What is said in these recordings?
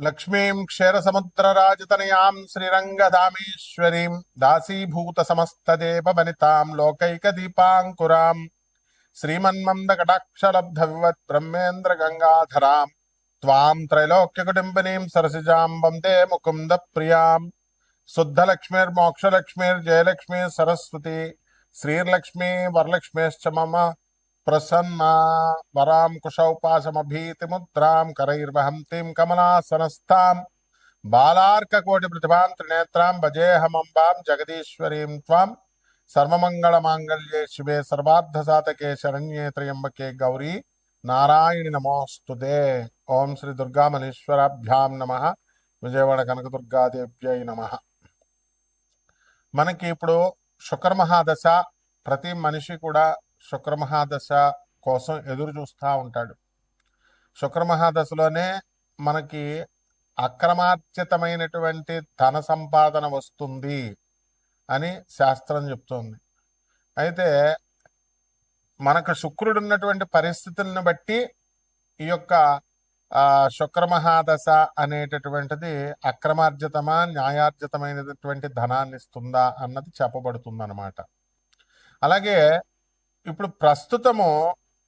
లక్ష్మీం క్షీరసముద్రరాజతనయాం శ్రీరంగధామేశ్వరీం దాసీభూతసమస్తదేవవనితాం లోకైకదీపాంకురాం శ్రీమన్మందకటాక్షలబ్ధవివత్ బ్రహ్మేంద్రగంగాధరాం త్వాం త్రైలోక్యకుటుంబినీం సరసిజాం వందే ముకుందప్రియాం శుద్ధలక్ష్మీర్మోక్షలక్ష్మీర్జయలక్ష్మీ సరస్వతి శ్రీర్లక్ష్మీ వరలక్ష్మీశ్చ మమ ప్రసన్నా వరాం కుశౌపాసమభీతిముద్రాం కరైర్వహంతిం కమలాసనస్థాం బాలార్కకోటి ప్రతిభాం త్రినేత్రాం భజేహమంబాం జగదీశ్వరీం త్వాం సర్వమంగళమాంగళ్యే శివే సర్వార్థసాధకే శరణ్యే త్రయంబకే గౌరీ నారాయణి నమోస్తుతే. ఓం శ్రీ దుర్గామణీశ్వరాభ్యాం నమః. విజయవాడ కనకదుర్గాదేవ్యై నమః. మనకి ఇప్పుడు శుక్రమహాదశ, ప్రతి మనిషి కూడా శుక్రమహాదశ కోసం ఎదురు చూస్తూ ఉంటాడు. శుక్రమహాదశలోనే మనకి అక్రమార్జితమైనటువంటి ధన సంపాదన వస్తుంది అని శాస్త్రం చెప్తోంది. అయితే మనకు శుక్రుడు ఉన్నటువంటి పరిస్థితులను బట్టి ఈ యొక్క శుక్రమహాదశ అనేటటువంటిది అక్రమార్జితమా న్యాయార్జితమైనటువంటి ధనాన్ని ఇస్తుందా అన్నది చెప్పబడుతుంది అన్నమాట. అలాగే ఇప్పుడు ప్రస్తుతము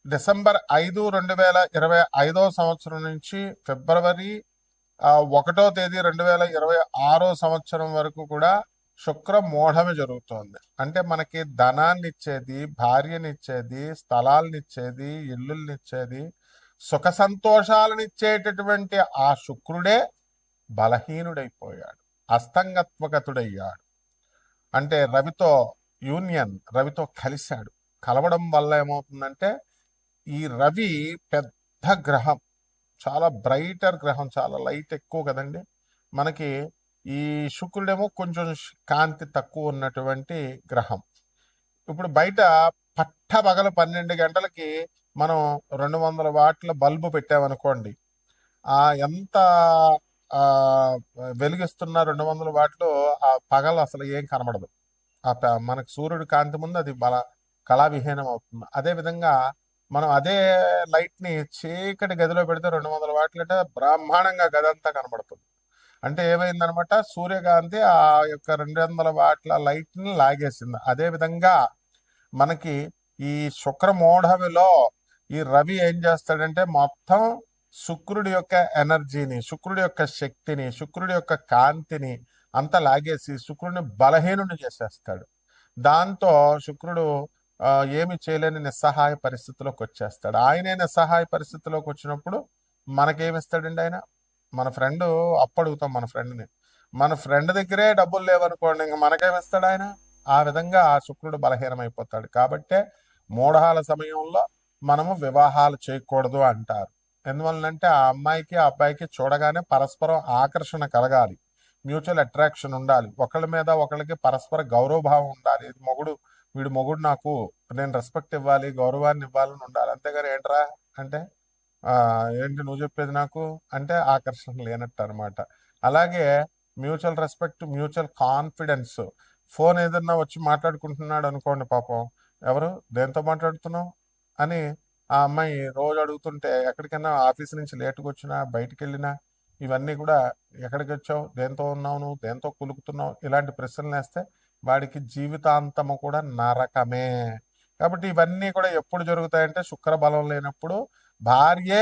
డిసెంబర్ 5, 2025 సంవత్సరం నుంచి ఫిబ్రవరి 1వ తేదీ 2026 సంవత్సరం వరకు కూడా శుక్ర మోఢమి జరుగుతోంది. అంటే మనకి ధనాన్ని ఇచ్చేది, భార్యనిచ్చేది, స్థలాలనిచ్చేది, ఇల్లుల్నిచ్చేది, సుఖ సంతోషాలనిచ్చేటటువంటి ఆ శుక్రుడే బలహీనుడైపోయాడు, అస్తంగత్వగతుడయ్యాడు. అంటే రవితో యూనియన్, రవితో కలిశాడు. కలవడం వల్ల ఏమవుతుందంటే ఈ రవి పెద్ద గ్రహం, చాలా బ్రైటర్ గ్రహం, చాలా లైట్ ఎక్కువ కదండి మనకి. ఈ శుక్రుడేమో కొంచెం కాంతి తక్కువ ఉన్నటువంటి గ్రహం. ఇప్పుడు బయట పట్టపగలు 12 గంటలకి మనం 200 వాట్ల బల్బు పెట్టామనుకోండి, ఎంత వెలిగిస్తున్న 200 వాట్లు ఆ పగలు అసలు ఏం కనబడదు. మనకు సూర్యుడి కాంతి ముందు అది కళావిహీనం అవుతుంది. అదేవిధంగా మనం అదే లైట్ని చీకటి గదిలో పెడితే 200 వాట్లు అంటే బ్రహ్మాండంగా గది అంతా కనబడుతుంది. అంటే ఏమైందనమాట, సూర్యకాంతి ఆ యొక్క 200 వాట్ల లైట్ని లాగేసింది. అదేవిధంగా మనకి ఈ శుక్రమోఢమిలో ఈ రవి ఏం చేస్తాడంటే మొత్తం శుక్రుడి యొక్క ఎనర్జీని, శుక్రుడి యొక్క శక్తిని, శుక్రుడి యొక్క కాంతిని అంతా లాగేసి శుక్రుడిని బలహీనుని చేసేస్తాడు. దాంతో శుక్రుడు ఏమి చేయలేని నిస్సహాయ పరిస్థితిలోకి వచ్చేస్తాడు. ఆయనే నిస్సహాయ పరిస్థితిలోకి వచ్చినప్పుడు మనకేమిస్తాడండి ఆయన? మన ఫ్రెండ్ అప్పు అడుగుతాం మన ఫ్రెండ్ దగ్గరే డబ్బులు లేవనుకోండి, ఇంక మనకేమిస్తాడు ఆయన? ఆ విధంగా ఆ శుక్రుడు బలహీనమైపోతాడు. కాబట్టే మూఢాల సమయంలో మనము వివాహాలు చేయకూడదు అంటారు. ఎందువల్లంటే ఆ అమ్మాయికి ఆ అబ్బాయికి చూడగానే పరస్పరం ఆకర్షణ కలగాలి, మ్యూచువల్ అట్రాక్షన్ ఉండాలి, ఒకళ్ళ మీద ఒకళ్ళకి పరస్పర గౌరవభావం ఉండాలి. వీడు మొగుడు, నాకు నేను రెస్పెక్ట్ ఇవ్వాలి, గౌరవాన్ని ఇవ్వాలని ఉండాలి. అంతేగాని ఏంట్రా అంటే ఏంటి నువ్వు చెప్పేది నాకు అంటే ఆకర్షణ లేనట్టు అనమాట. అలాగే mutual respect, mutual confidence. Phone ఏదన్నా వచ్చి మాట్లాడుకుంటున్నాడు అనుకోండి, పాపం ఎవరు దేంతో మాట్లాడుతున్నావు అని ఆ అమ్మాయి రోజు అడుగుతుంటే, ఎక్కడికైనా ఆఫీస్ నుంచి లేటుగా వచ్చినా, బయటికి వెళ్ళినా ఇవన్నీ కూడా ఎక్కడికి వచ్చావు, దేంతో ఉన్నావు, నువ్వు దేంతో కులుకుతున్నావు, ఇలాంటి ప్రశ్నలు వేస్తే వాడికి జీవితాంతము కూడా నరకమే. కాబట్టి ఇవన్నీ కూడా ఎప్పుడు జరుగుతాయంటే శుక్ర బలం లేనప్పుడు భార్యే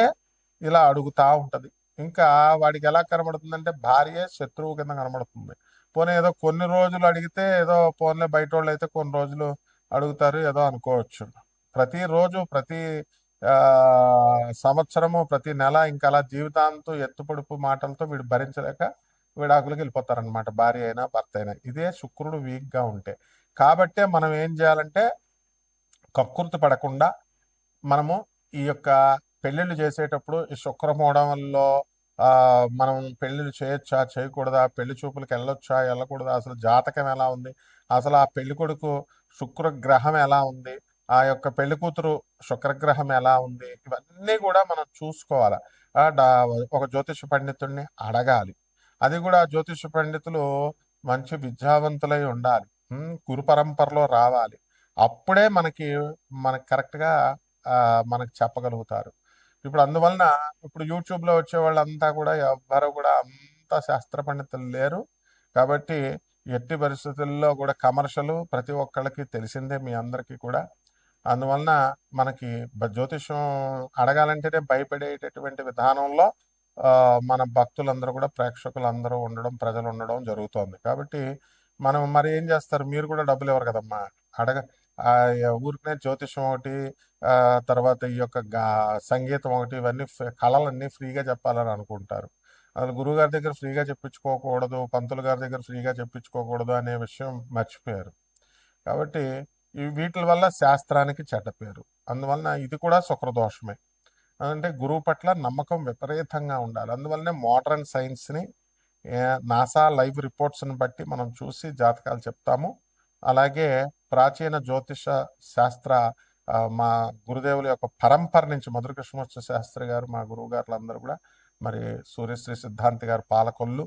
ఇలా అడుగుతా ఉంటది. ఇంకా వాడికి ఎలా కనబడుతుందంటే భార్యే శత్రువు కింద కనబడుతుంది. పోనీ ఏదో కొన్ని రోజులు అడిగితే ఏదో పోన్లే, బయట వాళ్ళు అయితే కొన్ని రోజులు అడుగుతారు ఏదో అనుకోవచ్చు. ప్రతిరోజు, ప్రతి సంవత్సరము, ప్రతి నెల ఇంకా అలా జీవితాంతం ఎత్తుపొడుపు మాటలతో వీడు భరించలేక విడాకులకు వెళ్ళిపోతారనమాట, భార్య అయినా భర్త అయినా. ఇదే శుక్రుడు వీక్గా ఉంటే. కాబట్టే మనం ఏం చేయాలంటే కక్కుర్తి పడకుండా మనము ఈ యొక్క పెళ్ళిళ్ళు చేసేటప్పుడు ఈ శుక్రమూఢంలో మనం పెళ్ళిళ్ళు చేయొచ్చా, చేయకూడదా, పెళ్లి చూపులకు వెళ్ళొచ్చా, వెళ్ళకూడదా, అసలు జాతకం ఎలా ఉంది, అసలు ఆ పెళ్లి కొడుకు శుక్రగ్రహం ఎలా ఉంది, ఆ యొక్క పెళ్లి కూతురు శుక్రగ్రహం ఎలా ఉంది, ఇవన్నీ కూడా మనం చూసుకోవాలి. ఒక జ్యోతిష పండితుడిని అడగాలి. అది కూడా జ్యోతిష పండితులు మంచి విద్యావంతులై ఉండాలి, గురు పరంపరలో రావాలి. అప్పుడే మనకి కరెక్ట్గా మనకు చెప్పగలుగుతారు. ఇప్పుడు అందువలన ఇప్పుడు యూట్యూబ్లో వచ్చే వాళ్ళంతా కూడా ఎవ్వరు కూడా అంత శాస్త్ర పండితులు లేరు. కాబట్టి ఎట్టి పరిస్థితుల్లో కూడా కమర్షియల్ ప్రతి ఒక్కళ్ళకి తెలిసిందే మీ అందరికీ కూడా. అందువలన మనకి జ్యోతిష్యం అడగాలంటేనే భయపడేటటువంటి విధానంలో మన భక్తులందరూ కూడా ప్రేక్షకులందరూ ఉండడం, ప్రజలు ఉండడం జరుగుతోంది. కాబట్టి మనం మరి ఏం చేస్తారు, మీరు కూడా డబ్బులు ఇవ్వరు కదమ్మా. అడగ ఆ, ఊరికనే జ్యోతిష్యం ఒకటి, తర్వాత ఈ యొక్క సంగీతం ఒకటి, ఇవన్నీ కళలన్నీ ఫ్రీగా చెప్పాలని అనుకుంటారు. అసలు గురువు గారి దగ్గర ఫ్రీగా చెప్పించుకోకూడదు, పంతులు గారి దగ్గర ఫ్రీగా చెప్పించుకోకూడదు అనే విషయం మర్చిపోయారు. కాబట్టి వీటి వల్ల శాస్త్రానికి చెడ్డ పేరు. అందువలన ఇది కూడా శుక్రదోషమే. అంటే గురువు పట్ల నమ్మకం విపరీతంగా ఉండాలి. అందువల్లనే మోడర్న్ సైన్స్ని, నాసా లైవ్ రిపోర్ట్స్ని బట్టి మనం చూసి జాతకాలు చెప్తాము. అలాగే ప్రాచీన జ్యోతిష శాస్త్ర మా గురుదేవుల యొక్క పరంపర నుంచి మధుర కృష్ణమూర్తి శాస్త్రి గారు, మా గురువు గారులు అందరూ కూడా, మరి సూర్యశ్రీ సిద్ధాంతి గారు పాలకొల్లు,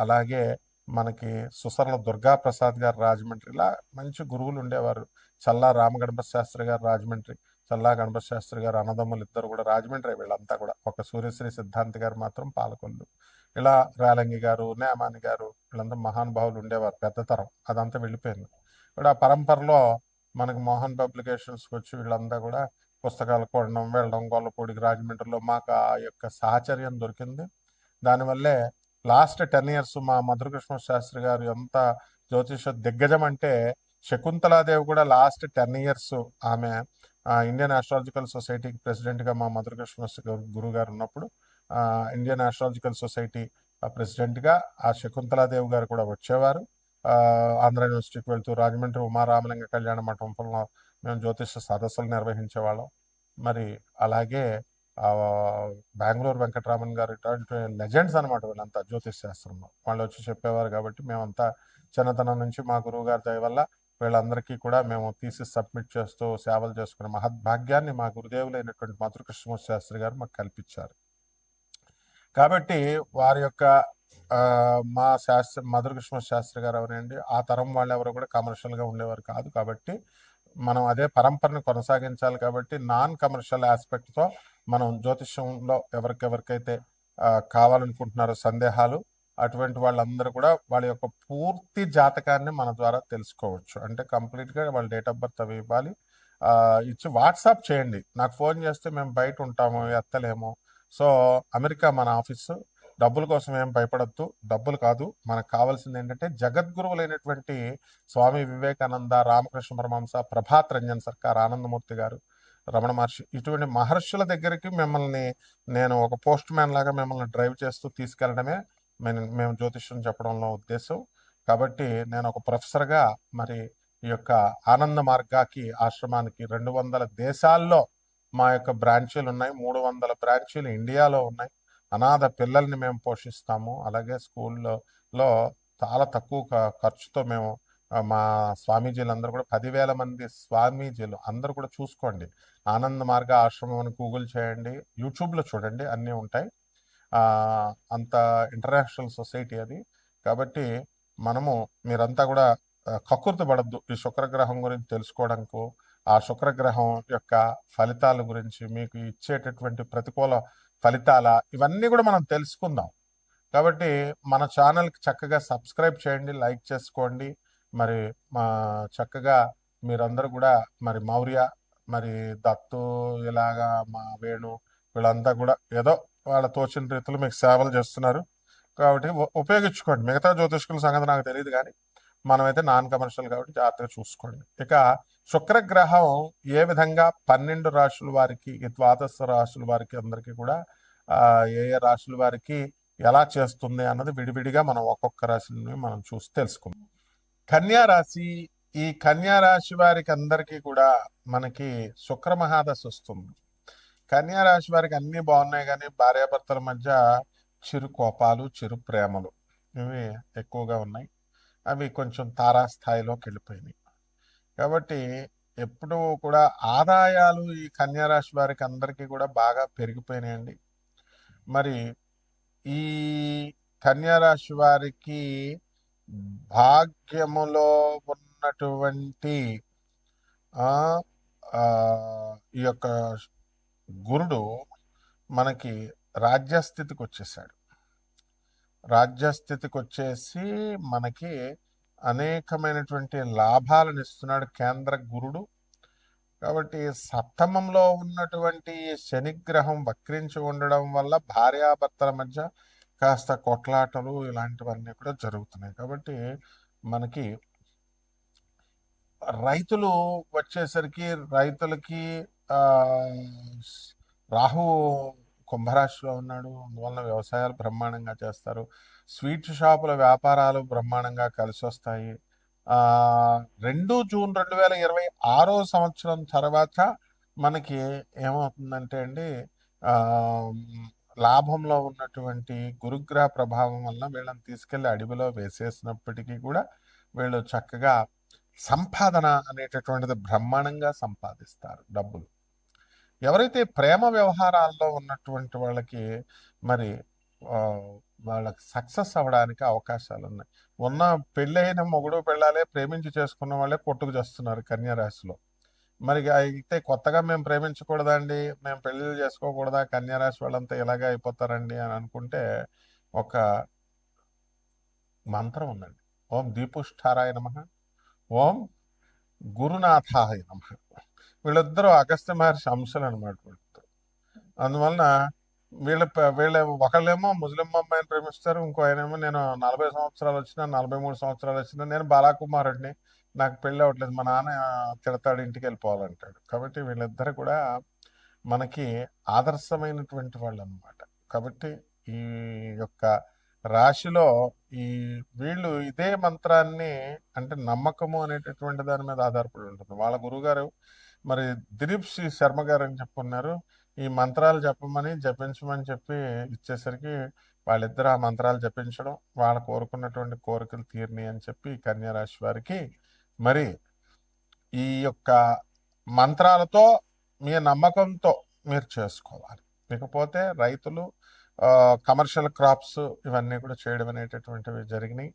అలాగే మనకి సుసర్ల దుర్గా ప్రసాద్ గారు రాజమండ్రి, ఇలా మంచి గురువులు ఉండేవారు. చల్లా రామగణపతి శాస్త్రి గారు రాజమండ్రి, చల్లా గణపతి శాస్త్రి గారు అన్నదమ్ములు ఇద్దరు కూడా రాజమండ్రి, వీళ్ళంతా కూడా. ఒక సూర్యశ్రీ సిద్ధాంతి గారు మాత్రం పాలకొల్లు. ఇలా రేలంగి గారు, నేమాని గారు, వీళ్ళంతా మహానుభావులు ఉండేవారు. పెద్ద తరం అదంతా వెళ్ళిపోయింది. ఇప్పుడు ఆ పరంపరలో మనకి మోహన్ పబ్లికేషన్స్కి వచ్చి వీళ్ళంతా కూడా పుస్తకాలు కొనడం, వెళ్ళడం, గొల్లపూడికి, రాజమండ్రిలో మాకు ఆ యొక్క సాహచర్యం దొరికింది. దానివల్లే లాస్ట్ 10 years మా మధురకృష్ణ శాస్త్రి గారు ఎంత జ్యోతిష దిగ్గజం అంటే, శకుంతలాదేవి కూడా లాస్ట్ 10 years ఆమె ఇండియన్ ఆస్ట్రాలజికల్ సొసైటీకి ప్రెసిడెంట్గా మా మధురకృష్ణ గురువు గారు ఉన్నప్పుడు, ఇండియన్ ఆస్ట్రాలజికల్ సొసైటీ ప్రెసిడెంట్గా ఆ శకుంతలాదేవి గారు కూడా వచ్చేవారు. ఆంధ్ర యూనివర్సిటీకి వెళ్తూ రాజమండ్రి ఉమారామలింగ కళ్యాణ మంటపంలో మేము జ్యోతిష సదస్సులు నిర్వహించేవాళ్ళం. మరి అలాగే బెంగళూరు వెంకటరామన్ గారు, ఇటువంటి లెజెండ్స్ అనమాట వీళ్ళంతా జ్యోతిష్ శాస్త్రంలో. వాళ్ళు వచ్చి చెప్పేవారు. కాబట్టి మేమంతా చిన్నతనం నుంచి మా గురువు గారి దయ వల్ల వీళ్ళందరికీ కూడా మేము థీసిస్ సబ్మిట్ చేస్తూ సేవలు చేసుకునే మహద్భాగ్యాన్ని మా గురుదేవులైనటువంటి మధుర కృష్ణమూర్తి శాస్త్రి గారు మాకు కల్పించారు. కాబట్టి వారి యొక్క మా మధుర కృష్ణమూర్తి శాస్త్రి గారు ఎవరండి, ఆ తరం వాళ్ళు ఎవరు కూడా కమర్షియల్గా ఉండేవారు కాదు. కాబట్టి మనం అదే పరంపరను కొనసాగించాలి. కాబట్టి నాన్ కమర్షియల్ ఆస్పెక్ట్తో మనం జ్యోతిష్యంలో ఎవరికైతే కావాలనుకుంటున్నారో సందేహాలు, అటువంటి వాళ్ళందరూ కూడా వాళ్ళ యొక్క పూర్తి జాతకాన్ని మన ద్వారా తెలుసుకోవచ్చు. అంటే కంప్లీట్గా వాళ్ళ డేట్ ఆఫ్ బర్త్ అవి ఇవ్వాలి, ఇచ్చి వాట్సాప్ చేయండి. నాకు ఫోన్ చేస్తే మేము బయట ఉంటాము, ఎత్తలేము. సో అమెరికా మన ఆఫీసు. డబ్బుల కోసం ఏం భయపడద్దు, డబ్బులు కాదు. మనకు కావాల్సింది ఏంటంటే జగద్గురువులైనటువంటి స్వామి వివేకానంద, రామకృష్ణ పరమహంస, ప్రభాత్ రంజన్ సర్కార్, ఆనందమూర్తి గారు, రమణ మహర్షి, ఇటువంటి మహర్షుల దగ్గరికి మిమ్మల్ని నేను ఒక పోస్ట్ మ్యాన్ లాగా మిమ్మల్ని డ్రైవ్ చేస్తూ తీసుకెళ్లడమే మేము జ్యోతిష్యం చెప్పడంలో ఉద్దేశం. కాబట్టి నేను ఒక ప్రొఫెసర్గా మరి ఈ యొక్క ఆనంద మార్గాకి ఆశ్రమానికి 200 దేశాల్లో మా యొక్క బ్రాంచీలు ఉన్నాయి. 300 బ్రాంచీలు ఇండియాలో ఉన్నాయి. అనాథ పిల్లల్ని మేము పోషిస్తాము. అలాగే స్కూల్లో చాలా తక్కువ ఖర్చుతో మేము మా స్వామీజీలు అందరూ కూడా 10,000 మంది స్వామీజీలు అందరూ కూడా చూసుకోండి. ఆనంద మార్గ ఆశ్రమం అని గూగుల్ చేయండి, యూట్యూబ్లో చూడండి, అన్నీ ఉంటాయి. అంత ఇంటర్నేషనల్ సొసైటీ అది. కాబట్టి మీరంతా కూడా కక్కుర్తి పడద్దు ఈ శుక్రగ్రహం గురించి తెలుసుకోవడానికి. ఆ శుక్రగ్రహం యొక్క ఫలితాల గురించి, మీకు ఇచ్చేటటువంటి ప్రతికూల ఫలితాల, ఇవన్నీ కూడా మనం తెలుసుకుందాం. కాబట్టి మన ఛానల్కి చక్కగా సబ్స్క్రైబ్ చేయండి, లైక్ చేసుకోండి. మరి మా చక్కగా మీరందరూ కూడా మరి మౌర్య, మరి దత్తు, ఇలాగా మా వేణు, వీళ్ళంతా కూడా ఏదో వాళ్ళ తోచిన రీతిలో మీకు సేవలు చేస్తున్నారు. కాబట్టి ఉపయోగించుకోండి. మిగతా జ్యోతిష్కుల సంగతి నాకు తెలియదు, కానీ మనమైతే నాన్ కమర్షియల్ కాబట్టి జాగ్రత్తగా చూసుకోండి. ఇక శుక్రగ్రహం ఏ విధంగా 12 రాశుల వారికి, ద్వాదశ రాశుల వారికి అందరికీ కూడా ఏ ఏ రాశుల వారికి ఎలా చేస్తుంది అన్నది విడివిడిగా మనం ఒక్కొక్క రాశిని మనం చూసి తెలుసుకుందాం. కన్యా రాశి, ఈ కన్యా రాశి వారికి అందరికీ కూడా మనకి శుక్ర మహాదశ వస్తుంది. కన్యా రాశి వారికి అన్నీ బాగున్నాయి, కానీ భార్యాభర్తల మధ్య చిరు కోపాలు, చిరు ప్రేమలు ఇవి ఎక్కువగా ఉన్నాయి. అవి కొంచెం తారాస్థాయిలోకి వెళ్ళిపోయినాయి. కాబట్టి ఎప్పుడూ కూడా ఆదాయాలు ఈ కన్యా రాశి వారికి అందరికీ కూడా బాగా పెరిగిపోయినాయండి. మరి ఈ కన్యా రాశి వారికి భాగ్యములో ఉన్నటువంటి ఈ యొక్క గురుడు మనకి రాజ్యస్థితికి వచ్చేసాడు. రాజ్యస్థితికి వచ్చేసి మనకి అనేకమైనటువంటి లాభాలను ఇస్తున్నాడు కేంద్ర గురుడు. కాబట్టి సప్తమంలో ఉన్నటువంటి శనిగ్రహం వక్రించి ఉండడం వల్ల భార్యాభర్తల మధ్య కాస్త కొట్లాటలు ఇలాంటివన్నీ కూడా జరుగుతున్నాయి. కాబట్టి మనకి రైతులు వచ్చేసరికి రైతులకి ఆ, రాహు కుంభరాశిలో ఉన్నాడు. అందువలన వ్యవసాయాలు బ్రహ్మాండంగా చేస్తారు. స్వీట్ షాపుల వ్యాపారాలు బ్రహ్మాండంగా కలిసి వస్తాయి. 2 జూన్ 2026 సంవత్సరం తర్వాత మనకి ఏమవుతుందంటే అండి, ఆ, లాభంలో ఉన్నటువంటి గురుగ్రహ ప్రభావం వల్ల వీళ్ళని తీసుకెళ్లి అడవిలో వేసేసినప్పటికీ కూడా వీళ్ళు చక్కగా సంపాదన అనేటటువంటిది బ్రహ్మాండంగా సంపాదిస్తారు డబ్బులు. ఎవరైతే ప్రేమ వ్యవహారాల్లో ఉన్నటువంటి వాళ్ళకి మరి వాళ్ళకి సక్సెస్ అవ్వడానికి అవకాశాలు ఉన్నాయి. ఉన్న పెళ్ళైన మొగుడు పెళ్ళాలే ప్రేమించి చేసుకున్న వాళ్ళే కొట్టుకు చేస్తున్నారు కన్యారాశిలో. మరి అయితే కొత్తగా మేము ప్రేమించకూడదండి, మేము పెళ్ళిళ్ళు చేసుకోకూడదా, కన్యారాశి వాళ్ళంతా ఇలాగే అయిపోతారండి అని అనుకుంటే ఒక మంత్రం ఉందండి. ఓం దీపుష్ఠారాయ నమః, ఓం గురునాథాయ నమః. వీళ్ళిద్దరూ అగస్త్య మహర్షి అంశాలు అనమాట. అందువలన వీళ్ళ ఒకళ్ళేమో ముస్లిం అమ్మాయిని ప్రేమిస్తారు, ఇంకో ఆయనేమో నేను 40 సంవత్సరాలు వచ్చినా 43 సంవత్సరాలు వచ్చినా నేను బాలాకుమారుడిని, నాకు పెళ్ళి అవ్వట్లేదు, మా నాన్న తిడతాడు, ఇంటికి వెళ్ళిపోవాలంటాడు. కాబట్టి వీళ్ళిద్దరు కూడా మనకి ఆదర్శమైనటువంటి వాళ్ళు అనమాట. కాబట్టి ఈ యొక్క రాశిలో ఈ వీళ్ళు ఇదే మంత్రాన్ని, అంటే నమ్మకము అనేటటువంటి దాని మీద ఆధారపడి ఉంటుంది. వాళ్ళ గురుగారు మరి దిలీప్ సి శర్మ గారు అని చెప్పున్నారు, ఈ మంత్రాలు జపించమని చెప్పి ఇచ్చేసరికి వాళ్ళిద్దరు ఆ మంత్రాలు జపించడం, వాళ్ళు కోరుకున్నటువంటి కోరికలు తీరిని అని చెప్పి కన్యా రాశి వారికి మరి ఈ యొక్క మంత్రాలతో మీ నమ్మకంతో మీరు చేసుకోవాలి. ఇకపోతే రైతులు కమర్షియల్ క్రాప్స్ ఇవన్నీ కూడా చేయడం అనేటటువంటివి జరిగినాయి.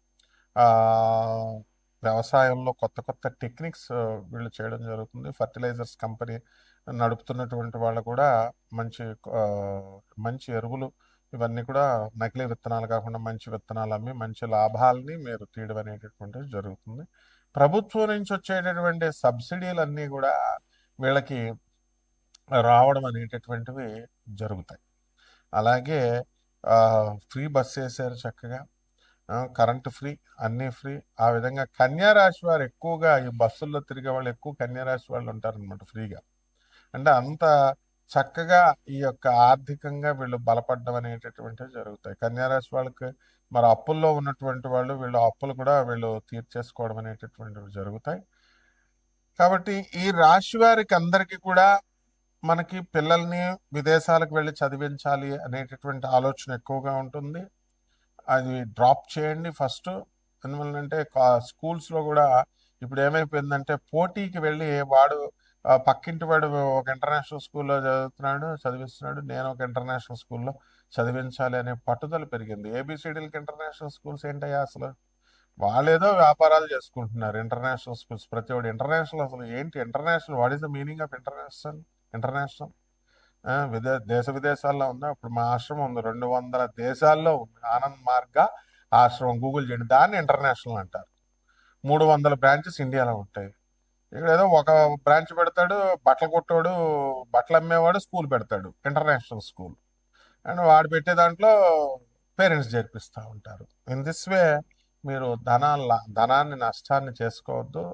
వ్యవసాయంలో కొత్త కొత్త టెక్నిక్స్ వీళ్ళు చేయడం జరుగుతుంది. ఫర్టిలైజర్స్ కంపెనీ నడుపుతున్నటువంటి వాళ్ళు కూడా మంచి మంచి ఎరువులు ఇవన్నీ కూడా నకిలీ విత్తనాలు కాకుండా మంచి విత్తనాలు అమ్మి మంచి లాభాలని మీరు తీయడం అనేటటువంటిది జరుగుతుంది. ప్రభుత్వం నుంచి వచ్చేటటువంటి సబ్సిడీలన్నీ కూడా వీళ్ళకి రావడం అనేటటువంటివి జరుగుతాయి. అలాగే ఫ్రీ బస్ వేసారు చక్కగా, కరెంటు ఫ్రీ, అన్నీ ఫ్రీ. ఆ విధంగా కన్యారాశి వారు ఎక్కువగా ఈ బస్సుల్లో తిరిగే వాళ్ళు ఎక్కువ కన్యారాశి వాళ్ళు ఉంటారనమాట ఫ్రీగా. అంటే అంత చక్కగా ఈ యొక్క ఆర్థికంగా వీళ్ళు బలపడడం అనేటటువంటివి జరుగుతాయి. కన్యారాశి వాళ్ళకి మరి అప్పుల్లో ఉన్నటువంటి వాళ్ళు వీళ్ళు అప్పులు కూడా వీళ్ళు తీర్చేసుకోవడం అనేటటువంటివి జరుగుతాయి. కాబట్టి ఈ రాశి వారికి అందరికీ కూడా మనకి పిల్లల్ని విదేశాలకు వెళ్ళి చదివించాలి అనేటటువంటి ఆలోచన ఎక్కువగా ఉంటుంది. అది డ్రాప్ చేయండి ఫస్ట్. ఎందువల్లంటే స్కూల్స్లో కూడా ఇప్పుడు ఏమైపోయిందంటే పోటీకి వెళ్ళి వాడు పక్కింటి వాడు ఒక ఇంటర్నేషనల్ స్కూల్లో చదివిస్తున్నాడు, నేను ఒక ఇంటర్నేషనల్ స్కూల్లో చదివించాలి అనే పట్టుదల పెరిగింది. ఏబిసిడీలకి ఇంటర్నేషనల్ స్కూల్స్ ఏంటయ్యా అసలు? వాళ్ళేదో వ్యాపారాలు చేసుకుంటున్నారు. ఇంటర్నేషనల్ స్కూల్స్ ప్రతి ఒక్కటి ఇంటర్నేషనల్. అసలు ఏంటి international? What is the meaning of international? దేశ విదేశాల్లో ఉందా? ఇప్పుడు మా ఆశ్రమం ఉంది, 200 దేశాల్లో ఉంది. ఆనంద్ మార్గ ఆశ్రమం గూగుల్ చేయండి, దాన్ని ఇంటర్నేషనల్ అంటారు. 300 బ్రాంచెస్ ఇండియాలో ఉంటాయి. ఇక్కడ ఏదో ఒక బ్రాంచ్ పెడతాడు, బట్టలు కొట్టేవాడు, బట్టలు అమ్మేవాడు స్కూల్ పెడతాడు, ఇంటర్నేషనల్ స్కూల్. అండ్ వాడు పెట్టే దాంట్లో పేరెంట్స్ చేర్పిస్తూ ఉంటారు. ఇన్ దిస్ వే మీరు ధనాన్ని నష్టాన్ని చేసుకోవద్దు.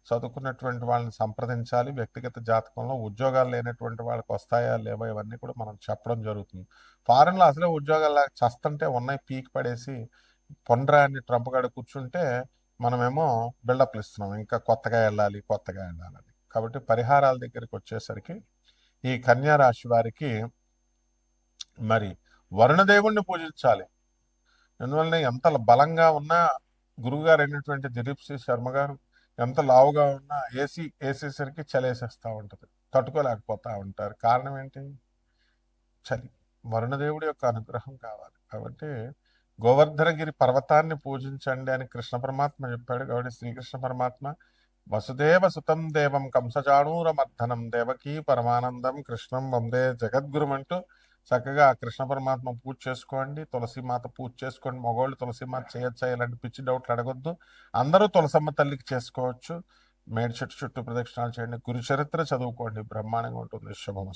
చదువుకున్నటువంటి వాళ్ళని సంప్రదించాలి. వ్యక్తిగత జాతకంలో ఉద్యోగాలు లేనటువంటి వాళ్ళకి వస్తాయా లేవా ఇవన్నీ కూడా మనం చెప్పడం జరుగుతుంది. ఫారెన్లో అసలే ఉద్యోగాలు చస్తుంటే ఉన్నాయి పీక్ పడేసి పొండ్రాన్ని ట్రంప్ గాడు కూర్చుంటే మనమేమో బిల్డప్లు ఇస్తున్నాం, ఇంకా కొత్తగా వెళ్ళాలి అని. కాబట్టి పరిహారాల దగ్గరికి వచ్చేసరికి ఈ కన్యా రాశి వారికి మరి వరుణదేవుణ్ణి పూజించాలి. ఎందువల్ల ఎంత బలంగా ఉన్నా గురువుగారు అయినటువంటి దిలీప్ సి శర్మ గారు ఎంత లావుగా ఉన్నా వేసేసరికి చలేసేస్తూ ఉంటుంది, తట్టుకోలేకపోతూ ఉంటారు. కారణం ఏంటి? చలి. వరుణదేవుడి యొక్క అనుగ్రహం కావాలి. కాబట్టి గోవర్ధనగిరి పర్వతాన్ని పూజించండి అని కృష్ణ పరమాత్మ చెప్పాడు. కాబట్టి శ్రీకృష్ణ పరమాత్మ వసుదేవ సుతం దేవం కంసచాణూరమర్ధనం దేవకీ పరమానందం కృష్ణం వందే జగద్గురుమంటూ చక్కగా కృష్ణ పరమాత్మ పూజ చేసుకోండి, తులసిమాత పూజ చేసుకోండి. మగవాళ్ళు తులసిమాత చేయొచ్చా ఇలాంటి పిచ్చి డౌట్లు అడగొద్దు. అందరూ తులసమ్మ తల్లికి చేసుకోవచ్చు. మేడి చెట్టు చుట్టూ ప్రదక్షిణాలు చేయండి, గురు చరిత్ర చదువుకోండి, బ్రహ్మాండంగా ఉంటుంది. శుభం.